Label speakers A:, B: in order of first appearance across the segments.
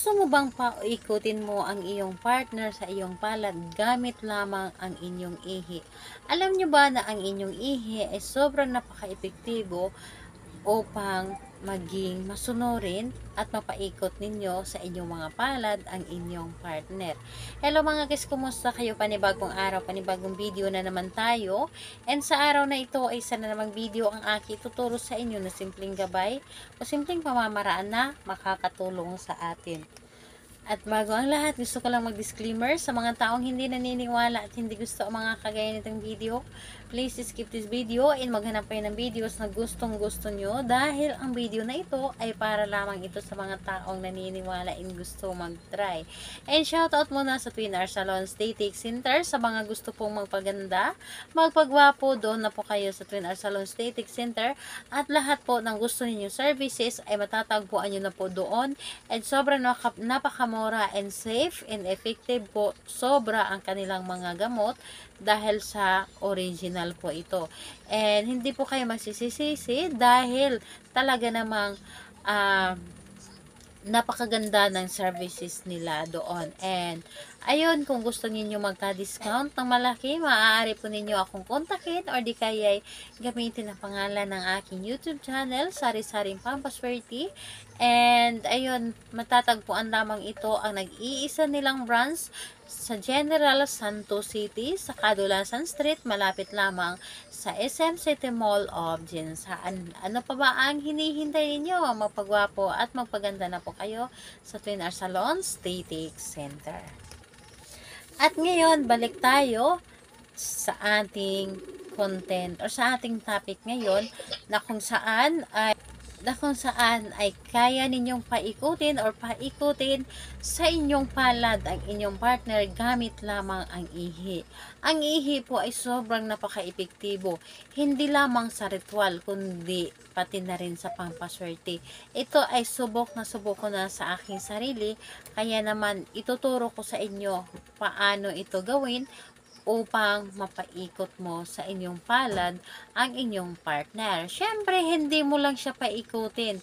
A: Gusto mo bang paikutin mo ang iyong partner sa iyong palad gamit lamang ang inyong ihi? Alam nyo ba na ang inyong ihi ay sobrang napaka-epektibo upang maging masunurin at mapaikot ninyo sa inyong mga palad ang inyong partner. Hello mga guys, kumusta kayo? Panibagong araw, panibagong video na naman tayo. And sa araw na ito ay isa na namang video ang aking tuturo sa inyo na simpleng gabay o simpleng pamamaraan na makakatulong sa atin. At bago ang lahat, gusto ko lang mag-disclaimer sa mga taong hindi naniniwala at hindi gusto ang mga kagaya nitong video. Please skip this video and maghanap kayo ng videos na gustong gusto nyo dahil ang video na ito ay para lamang ito sa mga taong naniniwala and gusto mag-try. And shoutout muna sa Twin Hour Salon Aesthetic Center sa mga gusto pong magpaganda, magpagwapo, doon na po kayo sa Twin Hour Salon Aesthetic Center at lahat po ng gusto ninyong services ay matatagpuan nyo na po doon and sobrang napakamura and safe and effective po. Sobra ang kanilang mga gamot dahil sa original po ito. And hindi po kayo magsisisi dahil talaga namang napakaganda ng services nila doon. And ayun, kung gusto niyo magka-discount ng malaki, maaari po ninyo akong kontakin or di kaya gamitin ang pangalan ng aking YouTube channel, Sari-Saring Pampaswerte. And ayun, matatagpuan lamang ito ang nag-iisa nilang branch sa General Santos City, sa Kadulasan Street, malapit lamang sa SM City Mall of Jinsan. Ano pa ba ang hinihintay ninyo? Magpagwapo at magpaganda na po kayo sa Twin Hour Salon Aesthetic Center. At ngayon, balik tayo sa ating content or sa ating topic ngayon na kung saan ay kaya ninyong paikutin or paikutin sa inyong palad ang inyong partner gamit lamang ang ihi. Ang ihi po ay sobrang napaka-epektibo, hindi lamang sa ritual kundi pati na rin sa pampaswerte. Ito ay subok ko na sa aking sarili, kaya naman ituturo ko sa inyo paano ito gawin upang mapaikot mo sa inyong palad ang inyong partner. Syempre, hindi mo lang siya paikutin,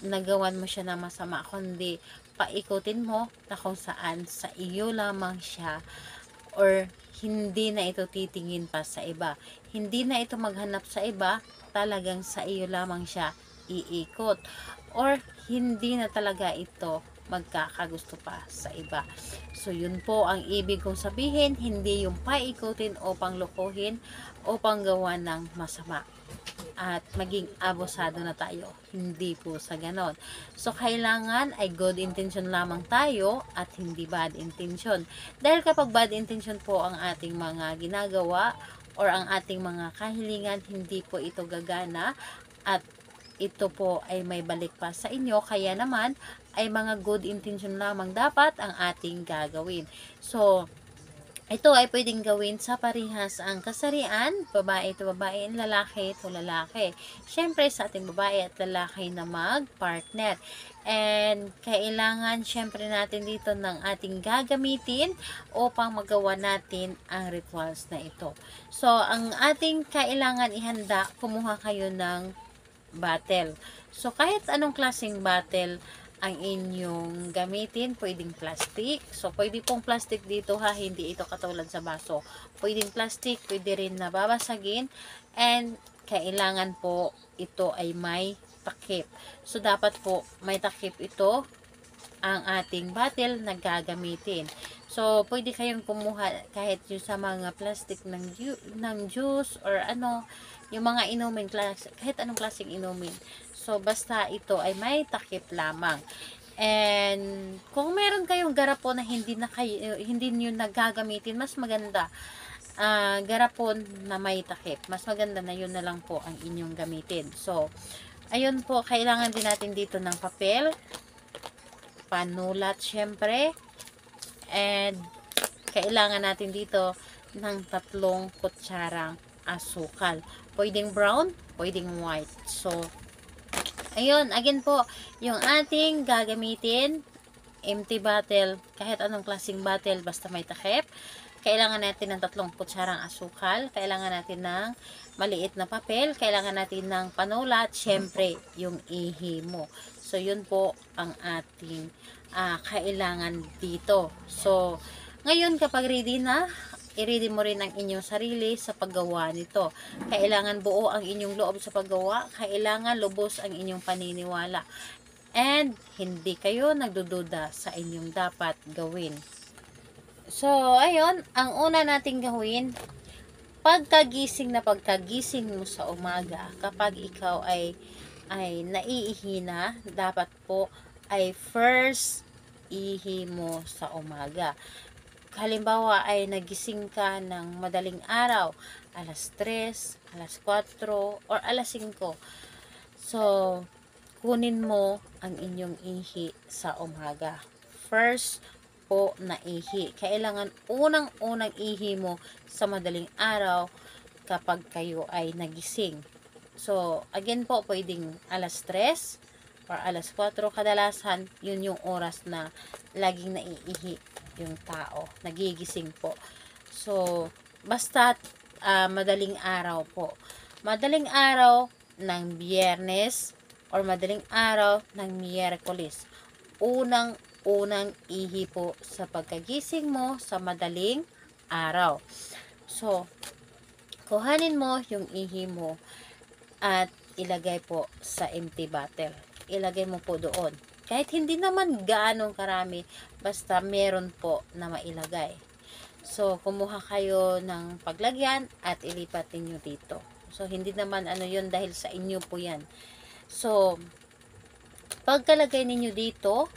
A: nagawan mo siya na masama, kundi paikutin mo na kung saan sa iyo lamang siya or hindi na ito titingin pa sa iba. Hindi na ito maghanap sa iba, talagang sa iyo lamang siya iikot. Or hindi na talaga ito magkakagusto pa sa iba. So, yun po ang ibig kong sabihin, hindi yung paikutin o panglokohin o panggawa ng masama at maging abusado na tayo. Hindi po sa ganon. So, kailangan ay good intention lamang tayo at hindi bad intention. Dahil kapag bad intention po ang ating mga ginagawa or ang ating mga kahilingan, hindi po ito gagana at ito po ay may balik pa sa inyo, kaya naman ay mga good intention lamang dapat ang ating gagawin. So, ito ay pwedeng gawin sa parehas ang kasarian, babae ito babae, lalaki ito lalaki. Syempre sa ating babae at lalaki na mag-partner. And kailangan syempre natin dito ng ating gagamitin upang magawa natin ang rituals na ito. So, ang ating kailangan ihanda, kumuha kayo ng bottle. So, kahit anong klaseng bottle ang inyong gamitin, pwedeng plastic. So, pwede pong plastic dito ha, hindi ito katulad sa baso. Pwedeng plastic, pwede rin nababasagin. And, kailangan po ito ay may takip. So, dapat po may takip ito ang ating bottle na gagamitin. So, pwede kayong kumuha kahit yung sa mga plastic ng juice or ano, yung mga inumin, kahit anong klaseng inumin. So, basta ito ay may takip lamang. And, kung meron kayong garapon na hindi nyo nagagamitin, mas maganda. Garapon na may takip. Mas maganda na yun na lang po ang inyong gamitin. So, ayun po, kailangan din natin dito ng papel, panulat syempre, and kailangan natin dito ng 3 kutsarang asukal. Pwedeng brown, pwedeng white. So, ayun, again po, yung ating gagamitin, empty bottle, kahit anong klaseng bottle, basta may takip. kailangan natin ng 3 kutsarang asukal, kailangan natin ng maliit na papel, kailangan natin ng panulat, syempre yung ihi mo. So yun po ang ating kailangan dito. So ngayon kapag ready na, i-ready mo rin ang inyong sarili sa paggawa nito. Kailangan buo ang inyong loob sa paggawa, kailangan lubos ang inyong paniniwala. And hindi kayo nagdududa sa inyong dapat gawin. So, ayun, ang una nating gawin, pagkagising mo sa umaga, kapag ikaw ay naiihi na, dapat po ay first ihi mo sa umaga. Halimbawa ay nagising ka ng madaling araw, alas 3, alas 4, or alas 5. So, kunin mo ang inyong ihi sa umaga. First po na ihi. Kailangan unang-unang ihi mo sa madaling araw kapag kayo ay nagising. So, again po, pwedeng alas 3 or alas 4. Kadalasan, yun yung oras na laging naiihi yung tao. Nagigising po. So, basta madaling araw po. Madaling araw ng Biyernes or madaling araw ng Miyerkules. Unang ihi po sa pagkagising mo sa madaling araw. So, kuhanin mo yung ihi mo at ilagay po sa empty bottle. Ilagay mo po doon. Kahit hindi naman gaanong karami, basta meron po na mailagay. So, kumuha kayo ng paglagyan at ilipat ninyo dito. So, hindi naman yun dahil sa inyo po yan. So, pagkalagay ninyo dito,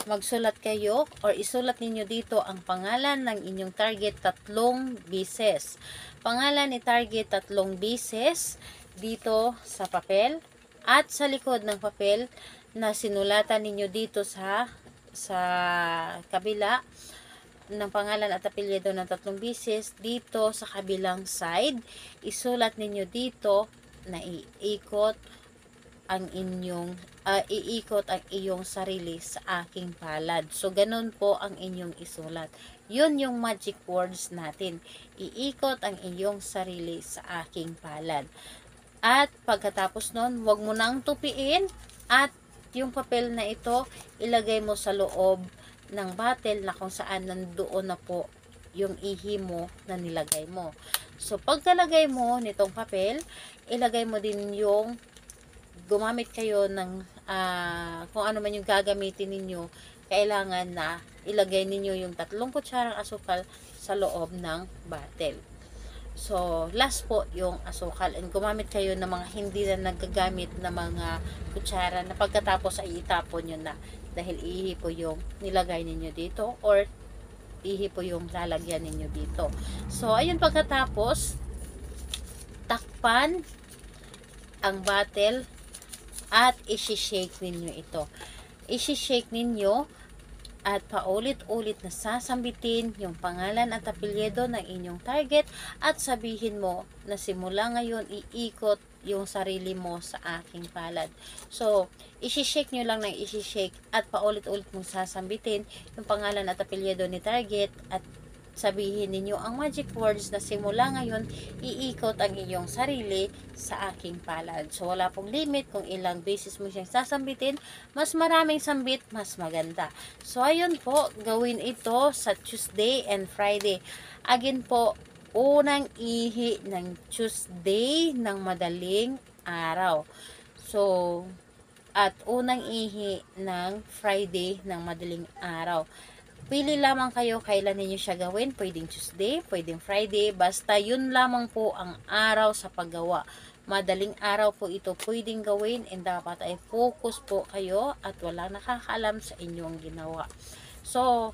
A: magsulat kayo or isulat ninyo dito ang pangalan ng inyong target 3 beses. Pangalan ni target 3 beses dito sa papel at sa likod ng papel na sinulatan ninyo dito sa kabila ng pangalan at apelyido ng 3 beses. Dito sa kabilang side, isulat ninyo dito na iikot ang iyong sarili sa aking palad. So, ganun po ang inyong isulat. Yun yung magic words natin. Iikot ang iyong sarili sa aking palad. At pagkatapos nun, huwag mo nang tupiin at yung papel na ito, ilagay mo sa loob ng bottle na kung saan nandoon na po yung ihi mo na nilagay mo. So, pagkalagay mo nitong papel, ilagay mo din yung gumamit kayo ng kung ano man yung gagamitin ninyo, kailangan na ilagay ninyo yung 3 kutsarang asukal sa loob ng bottle. So, last po yung asukal. And gumamit kayo ng mga hindi na nagagamit na mga kutsara na pagkatapos ay itapon nyo na. Dahil ihi po yung nilagay ninyo dito or ihi po yung lalagyan ninyo dito. So, ayun pagkatapos, takpan ang bottle at isi-shake ninyo ito. Isi-shake ninyo at paulit-ulit na sasambitin yung pangalan at apelyido ng inyong target at sabihin mo na simula ngayon iikot yung sarili mo sa aking palad. So, isi-shake nyo lang ng isi-shake at paulit-ulit mong sasambitin yung pangalan at apelyido ni target at sabihin ninyo ang magic words na simula ngayon, iikot ang iyong sarili sa aking palad. So, wala pong limit kung ilang beses mo siyang sasambitin. Mas maraming sambit, mas maganda. So, ayun po, gawin ito sa Tuesday and Friday. Again po, unang ihi ng Tuesday ng madaling araw. So, at unang ihi ng Friday ng madaling araw. Pili lamang kayo kailan ninyo siya gawin. Pwedeng Tuesday, pwedeng Friday. Basta yun lamang po ang araw sa paggawa. Madaling araw po ito pwedeng gawin and dapat ay focus po kayo at walang nakakaalam sa inyong ginawa. So,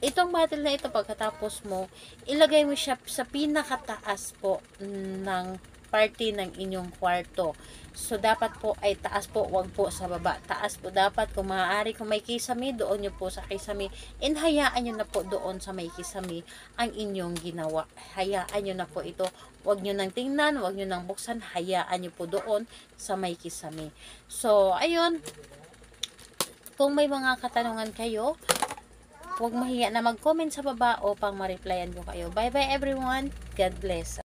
A: itong bottle na ito pagkatapos mo, ilagay mo siya sa pinakataas po ng party ng inyong kwarto. So, dapat po ay taas po, wag po sa baba. Taas po dapat, kung maaari, kung may kisame, doon nyo po sa kisame. And hayaan nyo na po doon sa may kisame ang inyong ginawa. Hayaan nyo na po ito. Wag nyo nang tingnan, wag nyo nang buksan. Hayaan nyo po doon sa may kisame. So, ayun. Kung may mga katanungan kayo, huwag mahiya na mag-comment sa baba upang ma-replyan ko kayo. Bye bye everyone. God bless.